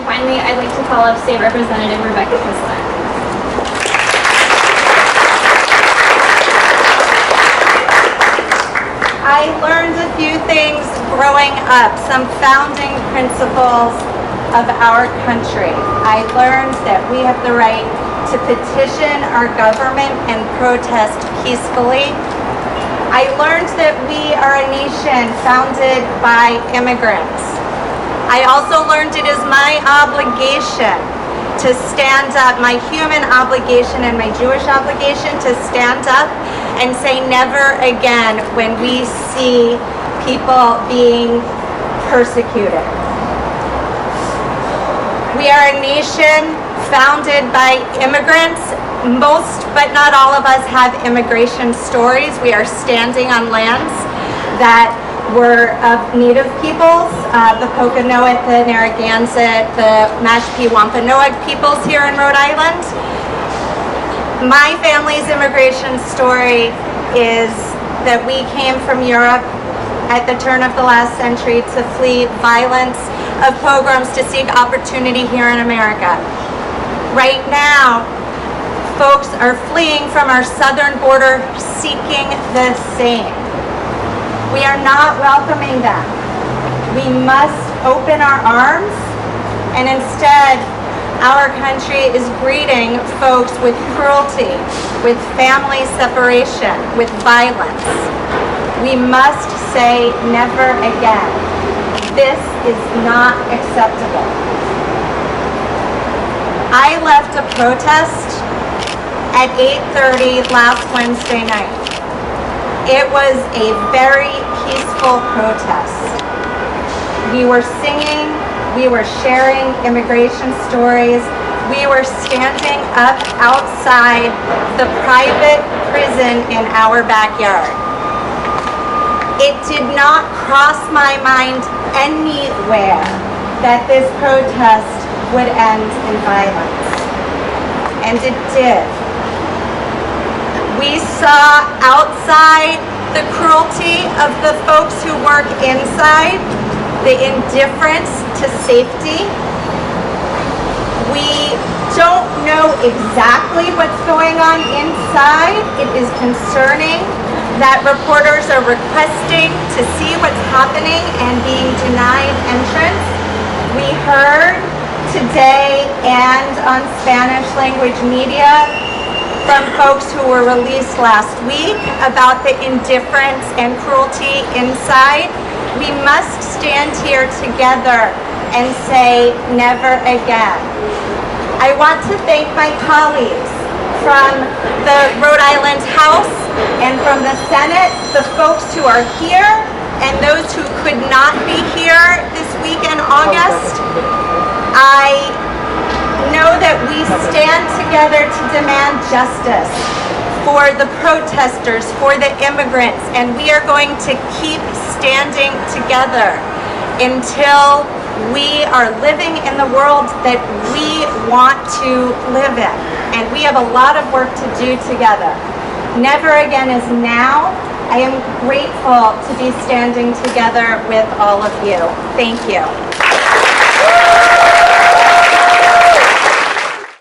finally, I'd like to call up State Representative Rebecca Kislak. I learned a few things growing up, some founding principles of our country. I learned that we have the right to petition our government and protest peacefully. I learned that we are a nation founded by immigrants. I also learned it is my obligation to stand up, my human obligation and my Jewish obligation to stand up and say never again when we see people being persecuted. We are a nation founded by immigrants. Most, but not all of us, have immigration stories. We are standing on lands that were of Native peoples, the Pokanoet, the Narragansett, the Mashpee Wampanoag peoples here in Rhode Island. My family's immigration story is that we came from Europe at the turn of the last century to flee violence of pogroms to seek opportunity here in America. Right now, folks are fleeing from our southern border seeking the same. We are not welcoming them. We must open our arms, and instead, our country is greeting folks with cruelty, with family separation, with violence. We must say never again. This is not acceptable. I left a protest at 8:30 last Wednesday night. It was a very peaceful protest. We were singing, we were sharing immigration stories, we were standing up outside the private prison in our backyard. It did not cross my mind anywhere that this protest would end in violence. And it did. We saw outside the cruelty of the folks who work inside, the indifference to safety. We don't know exactly what's going on inside. It is concerning that reporters are requesting to see what's happening and being denied entrance. We heard today and on Spanish language media from folks who were released last week about the indifference and cruelty inside. We must stand here together and say never again. I want to thank my colleagues from the Rhode Island House and from the Senate, the folks who are here and those who could not be here this week in August. I know that we stand together to demand justice for the protesters, for the immigrants, and we are going to keep standing together until we are living in the world that we want to live in. And we have a lot of work to do together. Never again is now. I am grateful to be standing together with all of you. Thank you.